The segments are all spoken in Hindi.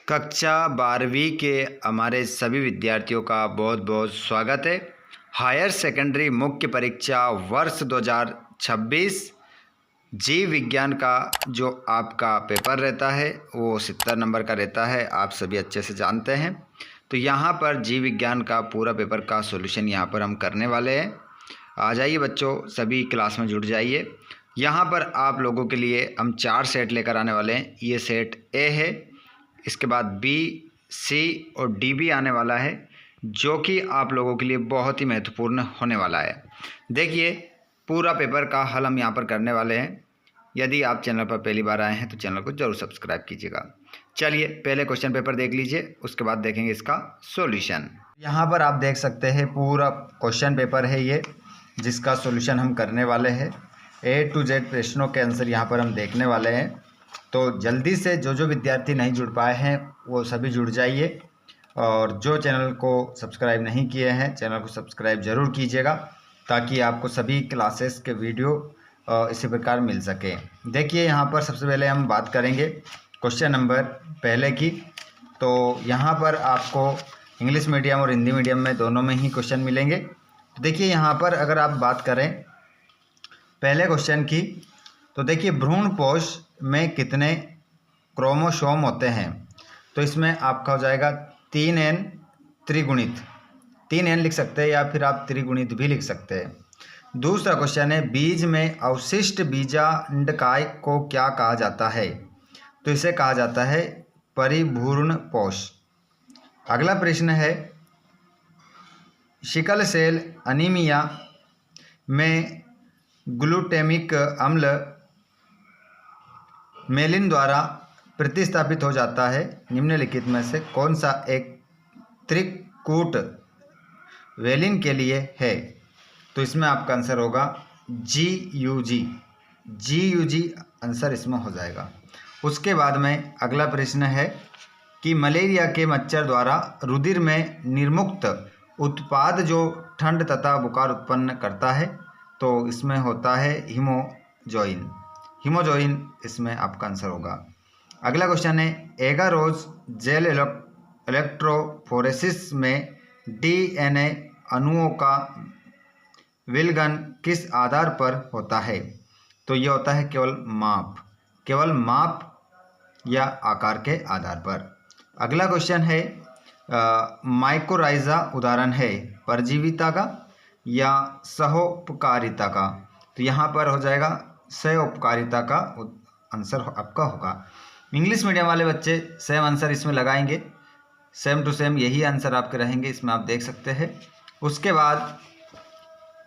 कक्षा 12वीं के हमारे सभी विद्यार्थियों का बहुत बहुत स्वागत है। हायर सेकेंडरी मुख्य परीक्षा वर्ष 2026 जीव विज्ञान का जो आपका पेपर रहता है वो 70 नंबर का रहता है, आप सभी अच्छे से जानते हैं। तो यहाँ पर जीव विज्ञान का पूरा पेपर का सॉल्यूशन यहाँ पर हम करने वाले हैं। आ जाइए बच्चों, सभी क्लास में जुड़ जाइए। यहाँ पर आप लोगों के लिए हम 4 सेट लेकर आने वाले हैं। ये सेट ए है, इसके बाद बी, सी और डी भी आने वाला है, जो कि आप लोगों के लिए बहुत ही महत्वपूर्ण होने वाला है। देखिए, पूरा पेपर का हल हम यहाँ पर करने वाले हैं। यदि आप चैनल पर पहली बार आए हैं तो चैनल को जरूर सब्सक्राइब कीजिएगा। चलिए पहले क्वेश्चन पेपर देख लीजिए, उसके बाद देखेंगे इसका सॉल्यूशन। यहाँ पर आप देख सकते हैं पूरा क्वेश्चन पेपर है ये, जिसका सॉल्यूशन हम करने वाले हैं। A to Z प्रश्नों के आंसर यहाँ पर हम देखने वाले हैं। तो जल्दी से जो विद्यार्थी नहीं जुड़ पाए हैं वो सभी जुड़ जाइए, और जो चैनल को सब्सक्राइब नहीं किए हैं चैनल को सब्सक्राइब ज़रूर कीजिएगा, ताकि आपको सभी क्लासेस के वीडियो इसी प्रकार मिल सके। देखिए, यहाँ पर सबसे पहले हम बात करेंगे क्वेश्चन नंबर पहले की। तो यहाँ पर आपको इंग्लिश मीडियम और हिंदी मीडियम में दोनों में ही क्वेश्चन मिलेंगे। तो देखिए, यहाँ पर अगर आप बात करें पहले क्वेश्चन की, तो देखिए भ्रूणपोष में कितने क्रोमोसोम होते हैं। तो इसमें आपका हो जाएगा 3n त्रिगुणित, 3n लिख सकते हैं या फिर आप त्रिगुणित भी लिख सकते हैं। दूसरा क्वेश्चन है बीज में अवशिष्ट बीजांडकाय को क्या कहा जाता है। तो इसे कहा जाता है परिभ्रूणपोष। अगला प्रश्न है सिकल सेल अनीमिया में ग्लूटेमिक अम्ल मेलिन द्वारा प्रतिस्थापित हो जाता है। निम्नलिखित में से कौन सा एक त्रिकूट वेलिन के लिए है। तो इसमें आपका आंसर होगा GUG आंसर इसमें हो जाएगा। उसके बाद में अगला प्रश्न है कि मलेरिया के मच्छर द्वारा रुधिर में निर्मुक्त उत्पाद जो ठंड तथा बुखार उत्पन्न करता है, तो इसमें होता है हीमोजोइन इसमें आपका आंसर होगा। अगला क्वेश्चन है एगारोज जेल इलेक्ट्रोफोरेसिस में DNA अणुओं का विलयन किस आधार पर होता है। तो यह होता है केवल माप या आकार के आधार पर। अगला क्वेश्चन है माइकोराइजा उदाहरण है परजीविता का या सहोपकारिता का। तो यहाँ पर हो जाएगा सहोपकारिता का आंसर आपका होगा। इंग्लिश मीडियम वाले बच्चे सेम आंसर इसमें लगाएंगे, सेम टू सेम यही आंसर आपके रहेंगे, इसमें आप देख सकते हैं। उसके बाद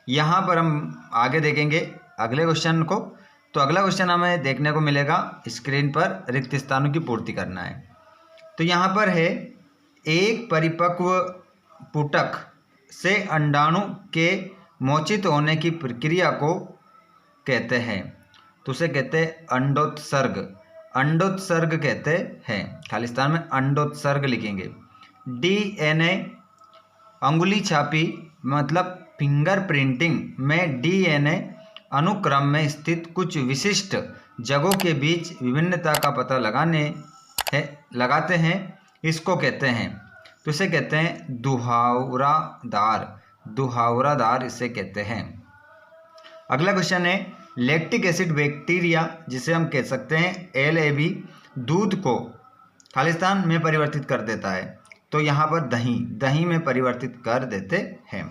यहाँ पर हम आगे देखेंगे अगले क्वेश्चन को। तो अगला क्वेश्चन हमें देखने को मिलेगा स्क्रीन पर, रिक्त स्थानों की पूर्ति करना है। तो यहाँ पर है एक परिपक्व पुटक से अंडाणु के मोचित होने की प्रक्रिया को कहते हैं। तो उसे कहते हैं अंडोत्सर्ग कहते हैं। खालिस्तान में अंडोत्सर्ग लिखेंगे। DNA अंगुली छापी मतलब फिंगर प्रिंटिंग में DNA अनुक्रम में स्थित कुछ विशिष्ट जगहों के बीच विभिन्नता का पता लगाते हैं, इसको कहते हैं। तो इसे कहते हैं दुहावरादार इसे कहते हैं। अगला क्वेश्चन है लैक्टिक एसिड बैक्टीरिया, जिसे हम कह सकते हैं LAB, दूध को खालिस्तान में परिवर्तित कर देता है। तो यहाँ पर दही में परिवर्तित कर देते हैं।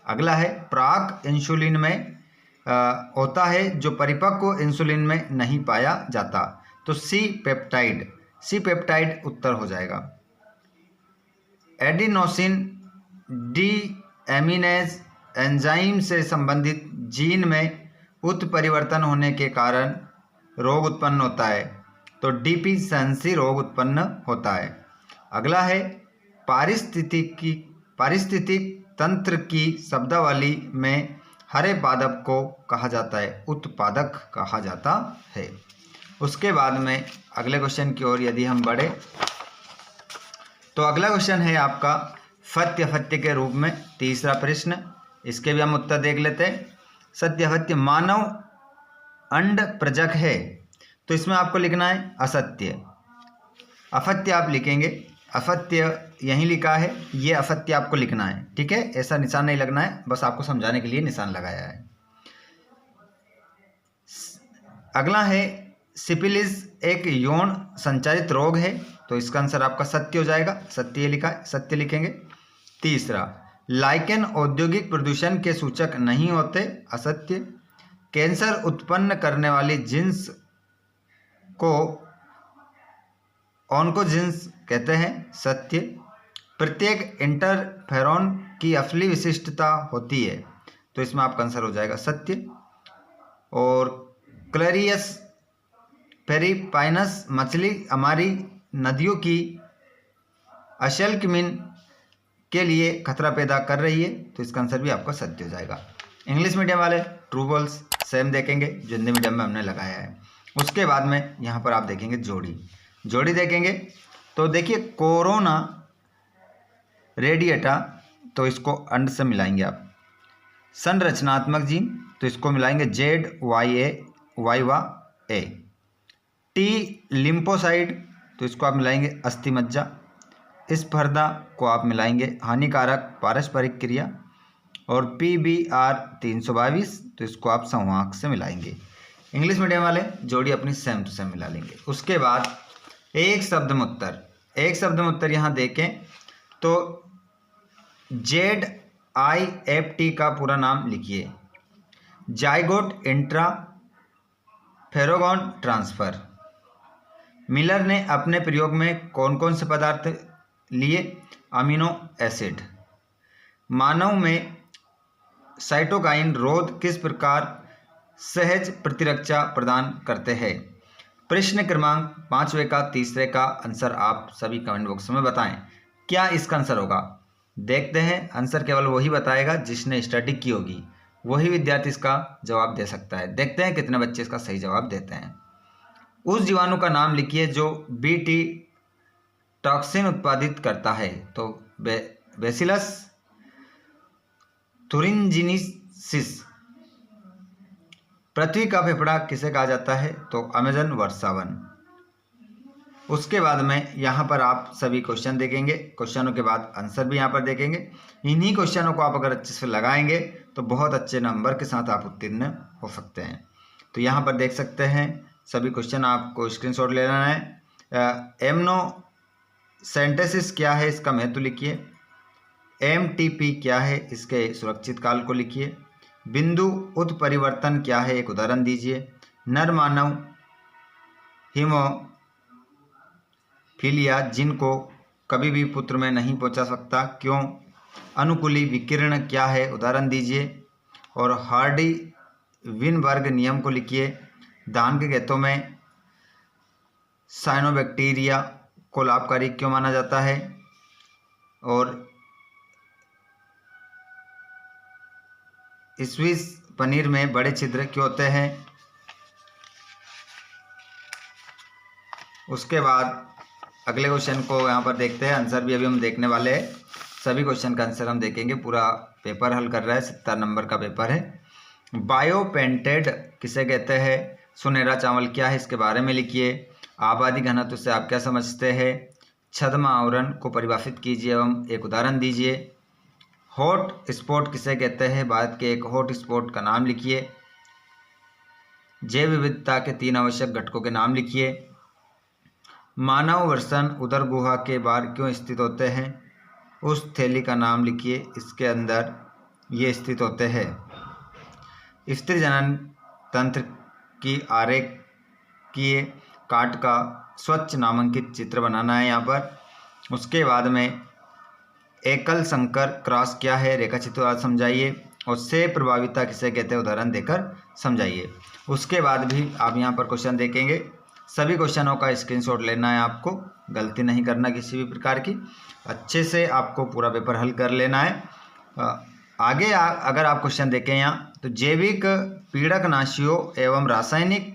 अगला है प्राक इंसुलिन में होता है जो परिपक्व इंसुलिन में नहीं पाया जाता। तो सी पेप्टाइड उत्तर हो जाएगा। एडिनोसिन डीएमिनेज एंजाइम से संबंधित जीन में उत्परिवर्तन होने के कारण रोग उत्पन्न होता है। तो डिफिशिएंसी रोग उत्पन्न होता है। अगला है पारिस्थितिक तंत्र की शब्दावली में हरे पादप को कहा जाता है, उत्पादक कहा जाता है। उसके बाद में अगले क्वेश्चन की ओर यदि हम बढ़े, तो अगला क्वेश्चन है आपका सत्य के रूप में तीसरा प्रश्न। इसके भी हम उत्तर देख लेते हैं। सत्य मानव अंड प्रजक है। तो इसमें आपको लिखना है असत्य। अपत्य आप लिखेंगे, अपत्य यहीं लिखा है, ये अपत्य आपको लिखना है, ठीक है। ऐसा निशान नहीं लगना है, बस आपको समझाने के लिए निशान लगाया है। अगला है सिफिलिस एक यौन संचारित रोग है, तो इसका आंसर आपका सत्य हो जाएगा, सत्य ये लिखा है, सत्य लिखेंगे। तीसरा, लाइकेन औद्योगिक प्रदूषण के सूचक नहीं होते, असत्य। कैंसर उत्पन्न करने वाली जींस को ऑन्कोजींस कहते हैं, सत्य। प्रत्येक इंटरफेरॉन की अपनी विशिष्टता होती है, तो इसमें आपका आंसर हो जाएगा सत्य। और क्लेरियस पेरिपाइनस मछली हमारी नदियों की अशल्कमिन के लिए खतरा पैदा कर रही है, तो इसका आंसर भी आपका सत्य हो जाएगा। इंग्लिश मीडियम वाले ट्रू फॉल्स सेम देखेंगे जो हिंदी मीडियम में हमने लगाया है। उसके बाद में यहाँ पर आप देखेंगे जोड़ी देखेंगे, तो देखिए कोरोना रेडिएटा, तो इसको अंड से मिलाएंगे आप। संरचनात्मक जीन, तो इसको मिलाएंगे ZYA। टी लिम्फोसाइड, तो इसको आप मिलाएंगे अस्थि मज्जा। स्पर्धा को आप मिलाएंगे हानिकारक पारस्परिक क्रिया। और PBR 322, तो इसको आप संवाहक से मिलाएंगे। इंग्लिश मीडियम वाले जोड़ी अपनी सेम टू सेम मिला लेंगे। उसके बाद एक शब्द में उत्तर यहाँ देखें तो ZIFT का पूरा नाम लिखिए, जाइगोट इंट्रा फेरोगोन ट्रांसफर। मिलर ने अपने प्रयोग में कौन कौन से पदार्थ लिए, अमीनो एसिड। मानव में साइटोकाइन रोध किस प्रकार सहज प्रतिरक्षा प्रदान करते हैं। प्रश्न क्रमांक 5वें का तीसरे का आंसर आप सभी कमेंट बॉक्स में बताएं, क्या इसका आंसर होगा। देखते हैं, आंसर केवल वही बताएगा जिसने स्टडी की होगी, वही विद्यार्थी इसका जवाब दे सकता है। देखते हैं कितने बच्चे इसका सही जवाब देते हैं। उस जीवाणु का नाम लिखिए जो BT टॉक्सिन उत्पादित करता है, तो बेसिलस थुरिंजिनेसिस। पृथ्वी का फेफड़ा किसे कहा जाता है, तो अमेजन वर्षावन। उसके बाद में यहाँ पर आप सभी क्वेश्चन देखेंगे, क्वेश्चनों के बाद आंसर भी यहाँ पर देखेंगे। इन्हीं क्वेश्चनों को आप अगर अच्छे से लगाएंगे तो बहुत अच्छे नंबर के साथ आप उत्तीर्ण हो सकते हैं। तो यहाँ पर देख सकते हैं सभी क्वेश्चन, आपको स्क्रीनशॉट ले लेना है। एमनोसेंटेसिस क्या है, इसका महत्व लिखिए। MTP क्या है, इसके सुरक्षित काल को लिखिए। बिंदु उत्परिवर्तन क्या है, एक उदाहरण दीजिए। नर मानव हीमोफीलिया जिनको कभी भी पुत्र में नहीं पहुंचा सकता, क्यों। अनुकूली विकिरण क्या है, उदाहरण दीजिए। और हार्डी विनबर्ग नियम को लिखिए। धान के खेतों में साइनोबैक्टीरिया को लाभकारी क्यों माना जाता है। और स्विस पनीर में बड़े छिद्र क्यों होते हैं। उसके बाद अगले क्वेश्चन को यहाँ पर देखते हैं, आंसर भी अभी हम देखने वाले हैं। सभी क्वेश्चन का आंसर हम देखेंगे, पूरा पेपर हल कर रहा है, 70 नंबर का पेपर है। बायोपेंटेड किसे कहते हैं, सुनहरा चावल क्या है, इसके बारे में लिखिए। आबादी घनत्व से आप क्या समझते हैं। छद्म आवरण को परिभाषित कीजिए एवं एक उदाहरण दीजिए। हॉट स्पॉट किसे कहते हैं, भारत के एक हॉट स्पॉट का नाम लिखिए। जैव विविधता के 3 आवश्यक घटकों के नाम लिखिए। मानव वर्षण उदर गुहा के बाहर क्यों स्थित होते हैं, उस थैली का नाम लिखिए, इसके अंदर ये स्थित होते हैं। स्त्री जनन तंत्र की आरेख किए, काट का स्वच्छ नामांकित चित्र बनाना है यहाँ पर। उसके बाद में एकल संकर क्रॉस क्या है, रेखाचित्र समझाइए। और से प्रभाविता किसे कहते हैं, उदाहरण देकर समझाइए। उसके बाद भी आप यहाँ पर क्वेश्चन देखेंगे, सभी क्वेश्चनों का स्क्रीनशॉट लेना है आपको, गलती नहीं करना किसी भी प्रकार की, अच्छे से आपको पूरा पेपर हल कर लेना है। आगे अगर आप क्वेश्चन देखें यहाँ, तो जैविक पीड़कनाशियों एवं रासायनिक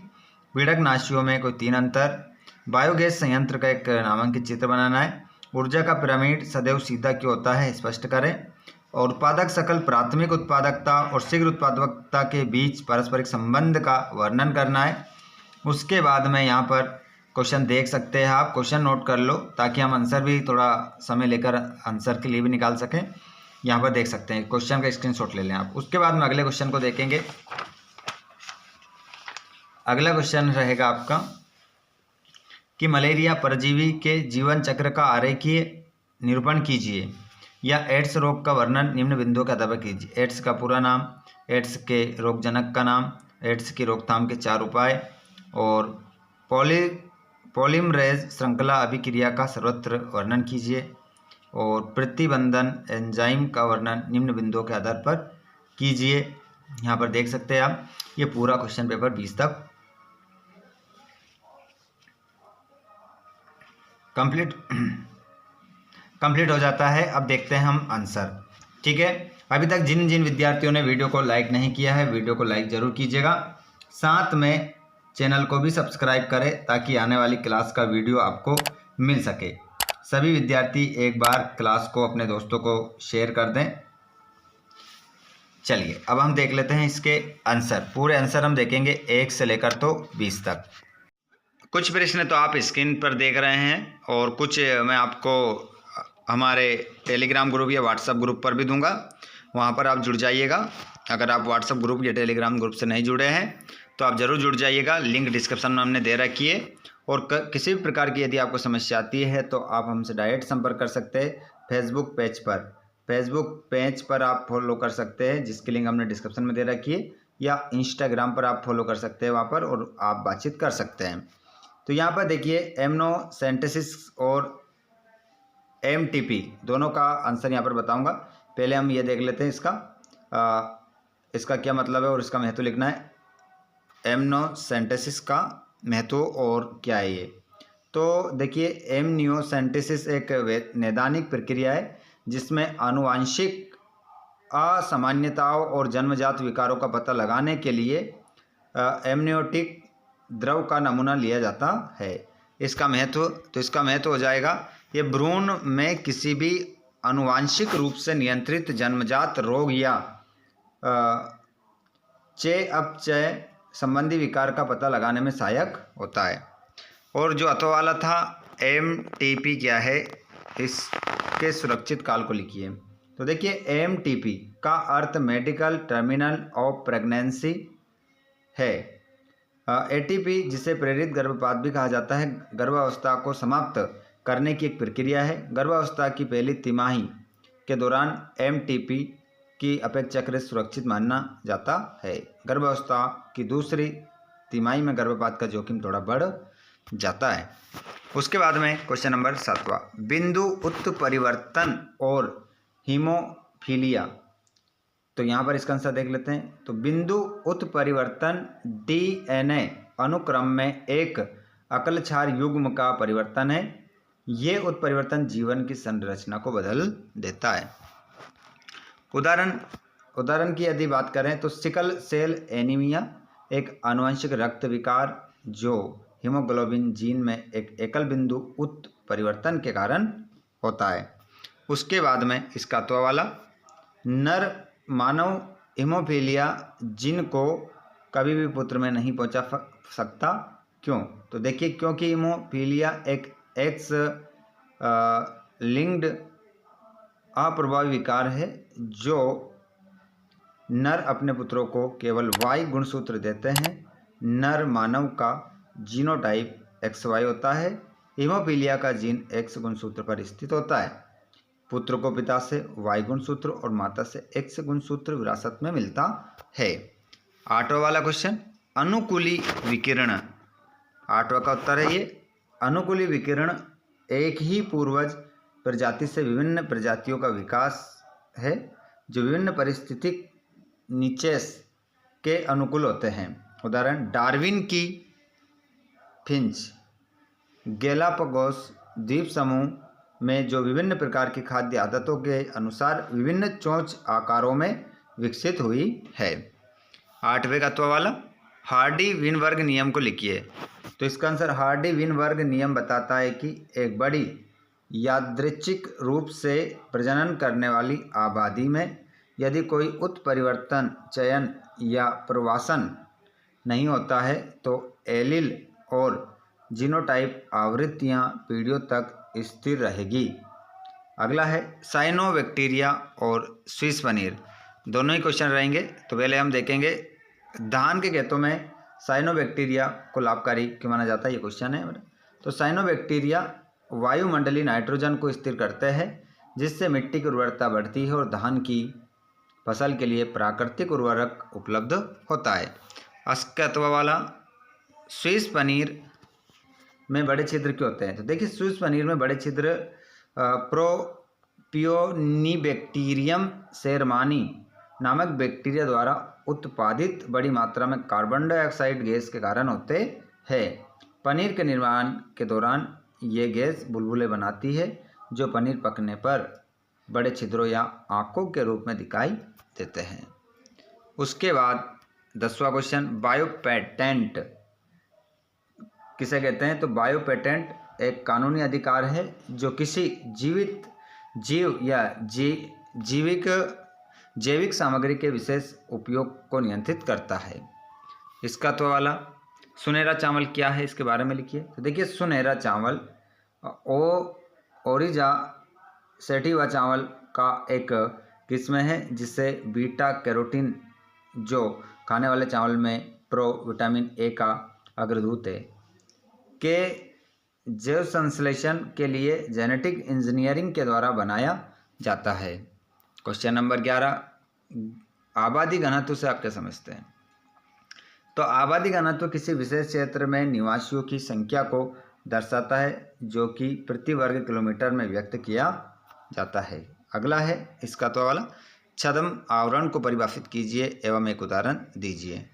पीड़कनाशियों में कोई 3 अंतर। बायोगैस संयंत्र का एक नामांकित चित्र बनाना है। ऊर्जा का पिरामिड सदैव सीधा क्यों होता है, स्पष्ट करें। और उत्पादक सकल प्राथमिक उत्पादकता और शीघ्र उत्पादकता के बीच पारस्परिक संबंध का वर्णन करना है। उसके बाद में यहाँ पर क्वेश्चन देख सकते हैं आप, क्वेश्चन नोट कर लो ताकि हम आंसर भी थोड़ा समय लेकर आंसर के लिए भी निकाल सकें। यहाँ पर देख सकते हैं, क्वेश्चन का स्क्रीनशॉट ले लें आप। उसके बाद में अगले क्वेश्चन को देखेंगे। अगला क्वेश्चन रहेगा आपका कि मलेरिया परजीवी के जीवन चक्र का आरेखीय निरूपण कीजिए, या एड्स रोग का वर्णन निम्न बिंदुओं के आधार पर कीजिए। एड्स का पूरा नाम, एड्स के रोगजनक का नाम, एड्स की रोकथाम के 4 उपाय, और पॉलीमरेज श्रृंखला अभिक्रिया का सर्वत्र वर्णन कीजिए, और प्रतिबंधन एंजाइम का वर्णन निम्न बिंदुओं के आधार पर कीजिए। यहाँ पर देख सकते हैं आप, ये पूरा क्वेश्चन पेपर 20 तक कंप्लीट हो जाता है। अब देखते हैं हम आंसर, ठीक है। अभी तक जिन जिन विद्यार्थियों ने वीडियो को लाइक नहीं किया है, वीडियो को लाइक जरूर कीजिएगा, साथ में चैनल को भी सब्सक्राइब करें ताकि आने वाली क्लास का वीडियो आपको मिल सके। सभी विद्यार्थी एक बार क्लास को अपने दोस्तों को शेयर कर दें। चलिए अब हम देख लेते हैं इसके आंसर। पूरे आंसर हम देखेंगे 1 से लेकर तो 20 तक। कुछ प्रश्न तो आप स्क्रीन पर देख रहे हैं, और कुछ मैं आपको हमारे टेलीग्राम ग्रुप या व्हाट्सएप ग्रुप पर भी दूंगा, वहां पर आप जुड़ जाइएगा। अगर आप व्हाट्सएप ग्रुप या टेलीग्राम ग्रुप से नहीं जुड़े हैं तो आप ज़रूर जुड़ जाइएगा, लिंक डिस्क्रिप्शन में हमने दे रखी है। और किसी भी प्रकार की यदि आपको समस्या आती है तो आप हमसे डायरेक्ट संपर्क कर सकते हैं फेसबुक पेज पर आप फॉलो कर सकते हैं, जिसकी लिंक हमने डिस्क्रिप्शन में दे रखी है, या इंस्टाग्राम पर आप फॉलो कर सकते हैं वहाँ पर, और आप बातचीत कर सकते हैं। तो यहाँ पर देखिए, एमनोसेंटेसिस और एमटीपी दोनों का आंसर यहाँ पर बताऊँगा। पहले हम ये देख लेते हैं इसका क्या मतलब है और इसका महत्व लिखना है। एमनोसेंटेसिस का महत्व और क्या है ये, तो देखिए, एमनियोसेंटेसिस एक नैदानिक प्रक्रिया है जिसमें आनुवांशिक असामान्यताओं और जन्मजात विकारों का पता लगाने के लिए एमनियोटिक द्रव का नमूना लिया जाता है। इसका महत्व हो जाएगा, ये भ्रूण में किसी भी आनुवांशिक रूप से नियंत्रित जन्मजात रोग या चयापचय संबंधी विकार का पता लगाने में सहायक होता है। और जो अथवा वाला था एमटीपी क्या है, इसके सुरक्षित काल को लिखिए। तो देखिए, एमटीपी का अर्थ मेडिकल टर्मिनल ऑफ प्रेगनेंसी है। एटीपी, जिसे प्रेरित गर्भपात भी कहा जाता है, गर्भावस्था को समाप्त करने की एक प्रक्रिया है। गर्भावस्था की पहली तिमाही के दौरान एमटीपी की अपेक्षाकृत सुरक्षित माना जाता है। गर्भावस्था की दूसरी तिमाही में गर्भपात का जोखिम थोड़ा बढ़ जाता है। उसके बाद में क्वेश्चन नंबर 7वां, बिंदु उत्परिवर्तन और हीमोफीलिया। तो यहाँ पर इसका आंसर देख लेते हैं। तो बिंदु उत्परिवर्तन डीएनए अनुक्रम में एक अकलछार युग्म का परिवर्तन है। ये उत्परिवर्तन जीवन की संरचना को बदल देता है। उदाहरण की यदि बात करें तो सिकल सेल एनीमिया एक आनुवंशिक रक्त विकार जो हीमोग्लोबिन जीन में एक एकल बिंदु उत्परिवर्तन के कारण होता है। उसके बाद में इसका तो वाला नर मानव हीमोफीलिया जिन को कभी भी पुत्र में नहीं पहुंचा सकता। क्यों? तो देखिए, क्योंकि हीमोफीलिया एक एक्स लिंक्ड अप्रभावी विकार है जो नर अपने पुत्रों को केवल वाई गुणसूत्र देते हैं। नर मानव का जीनोटाइप XY होता है। हीमोफीलिया का जीन X गुणसूत्र पर स्थित होता है। पुत्र को पिता से Y गुणसूत्र और माता से X गुणसूत्र विरासत में मिलता है। 8वां वाला क्वेश्चन, अनुकूली विकिरण। 8वां का उत्तर है ये, अनुकूली विकिरण एक ही पूर्वज प्रजाति से विभिन्न प्रजातियों का विकास है जो विभिन्न परिस्थितिक निचेस के अनुकूल होते हैं। उदाहरण, डार्विन की फिंच गैलापागोस द्वीप समूह में जो विभिन्न प्रकार की खाद्य आदतों के अनुसार विभिन्न चोंच आकारों में विकसित हुई है। 8वें तत्व वाला हार्डी विनबर्ग नियम को लिखिए। तो इसका आंसर हार्डी विनबर्ग नियम बताता है कि एक बड़ी यादृच्छिक रूप से प्रजनन करने वाली आबादी में यदि कोई उत्परिवर्तन, चयन या प्रवासन नहीं होता है तो एलील और जीनोटाइप आवृत्तियाँ पीढ़ियों तक स्थिर रहेगी। अगला है साइनोबैक्टीरिया और स्विस पनीर, दोनों ही क्वेश्चन रहेंगे। तो पहले हम देखेंगे धान के खेतों में साइनोबैक्टीरिया को लाभकारी क्यों माना जाता है, ये क्वेश्चन है। तो साइनोबैक्टीरिया वायुमंडलीय नाइट्रोजन को स्थिर करते हैं, जिससे मिट्टी की उर्वरता बढ़ती है और धान की फसल के लिए प्राकृतिक उर्वरक उपलब्ध होता है। अस्कत्व वाला स्विस पनीर में बड़े छिद्र क्यों होते हैं? तो देखिए, स्विस पनीर में बड़े छिद्र प्रोपियोनिबैक्टीरियम शेरमानी नामक बैक्टीरिया द्वारा उत्पादित बड़ी मात्रा में कार्बन डाइऑक्साइड गैस के कारण होते हैं। पनीर के निर्माण के दौरान ये गैस बुलबुले बनाती है, जो पनीर पकने पर बड़े छिद्रों या आंकों के रूप में दिखाई देते हैं। उसके बाद 10वां क्वेश्चन, बायोपेटेंट किसे कहते हैं? तो बायोपेटेंट एक कानूनी अधिकार है जो किसी जीवित जीव या जैविक सामग्री के विशेष उपयोग को नियंत्रित करता है। इसका तो वाला सुनहरा चावल क्या है, इसके बारे में लिखिए। तो देखिए, सुनहरा चावल ओरिजा सेटिवा चावल का एक किस्म है, जिससे बीटा कैरोटीन, जो खाने वाले चावल में प्रो विटामिन ए का अग्रदूत है, के जैव संश्लेषण के लिए जेनेटिक इंजीनियरिंग के द्वारा बनाया जाता है। क्वेश्चन नंबर 11, आबादी घनत्व से आप क्या समझते हैं? तो आबादी घनत्व किसी विशेष क्षेत्र में निवासियों की संख्या को दर्शाता है, जो कि प्रति वर्ग किलोमीटर में व्यक्त किया जाता है। अगला है इसका तो वाला, छद्म आवरण को परिभाषित कीजिए एवं एक उदाहरण दीजिए।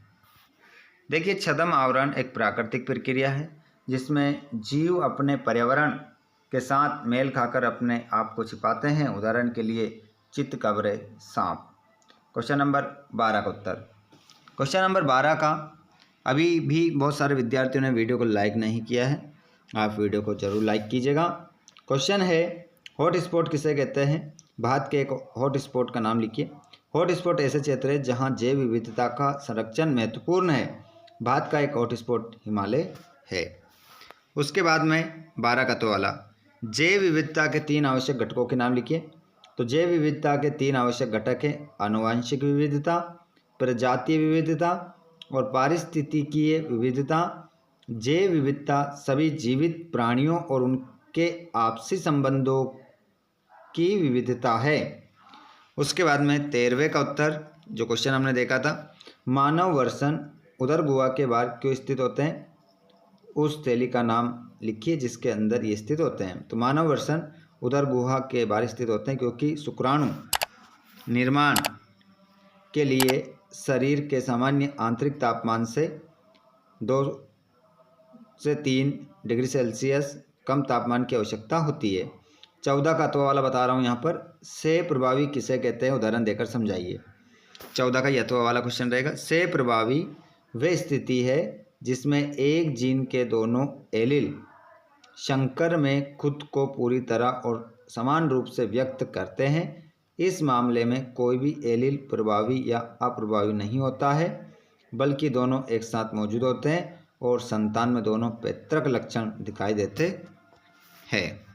देखिए, छद्म आवरण एक प्राकृतिक प्रक्रिया है जिसमें जीव अपने पर्यावरण के साथ मेल खाकर अपने आप को छिपाते हैं। उदाहरण के लिए चितकबरे, सांप। क्वेश्चन नंबर 12 का उत्तर। क्वेश्चन नंबर 12 का अभी भी बहुत सारे विद्यार्थियों ने वीडियो को लाइक नहीं किया है, आप वीडियो को जरूर लाइक कीजिएगा। क्वेश्चन है, हॉट स्पॉट किसे कहते हैं? भारत के एक हॉट स्पॉट का नाम लिखिए। हॉट स्पॉट ऐसे क्षेत्र है जहां जैव विविधता का संरक्षण महत्वपूर्ण है। भारत का एक हॉट स्पॉट हिमालय है। उसके बाद में 12 का तो वाला, जैव विविधता के 3 आवश्यक घटकों के नाम लिखिए। तो जैव विविधता के 3 आवश्यक घटक हैं आनुवांशिक विविधता, प्रजातीय विविधता और पारिस्थितिकीय विविधता। जैव विविधता सभी जीवित प्राणियों और उनके आपसी संबंधों की विविधता है। उसके बाद में 13वें का उत्तर, जो क्वेश्चन हमने देखा था, मानव वर्षण उदर गुहा के बाहर क्यों स्थित होते हैं? उस थैली का नाम लिखिए जिसके अंदर ये स्थित होते हैं। तो मानव वर्षण उदर गुहा के बाहर स्थित होते हैं क्योंकि शुक्राणु निर्माण के लिए शरीर के सामान्य आंतरिक तापमान से 2 से 3 डिग्री सेल्सियस कम तापमान की आवश्यकता होती है। 14 का तो वाला बता रहा हूँ यहाँ पर, से प्रभावी किसे कहते हैं? उदाहरण देकर समझाइए। 14 का यह वाला क्वेश्चन रहेगा। से प्रभावी वह स्थिति है जिसमें एक जीन के दोनों एलील संकर में खुद को पूरी तरह और समान रूप से व्यक्त करते हैं। इस मामले में कोई भी एलील प्रभावी या अप्रभावी नहीं होता है, बल्कि दोनों एक साथ मौजूद होते हैं और संतान में दोनों पैतृक लक्षण दिखाई देते हैं।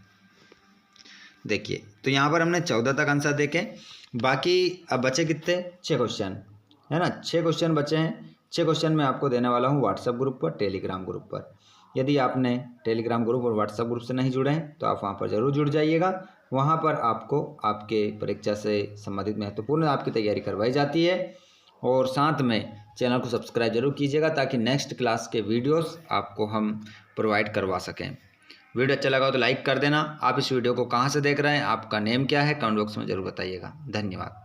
देखिए, तो यहाँ पर हमने 14 तक आंसर देखे। बाकी अब बचे कितने? 6 क्वेश्चन है ना। 6 क्वेश्चन बचे हैं। 6 क्वेश्चन मैं आपको देने वाला हूँ व्हाट्सएप ग्रुप पर, टेलीग्राम ग्रुप पर। यदि आपने टेलीग्राम ग्रुप और व्हाट्सएप ग्रुप से नहीं जुड़े हैं तो आप वहाँ पर ज़रूर जुड़ जाइएगा। वहाँ पर आपको आपके परीक्षा से संबंधित महत्वपूर्ण आपकी तैयारी करवाई जाती है। और साथ में चैनल को सब्सक्राइब जरूर कीजिएगा ताकि नेक्स्ट क्लास के वीडियोस आपको हम प्रोवाइड करवा सकें। वीडियो अच्छा लगा तो लाइक कर देना। आप इस वीडियो को कहाँ से देख रहे हैं, आपका नेम क्या है, कमेंट बॉक्स में ज़रूर बताइएगा। धन्यवाद।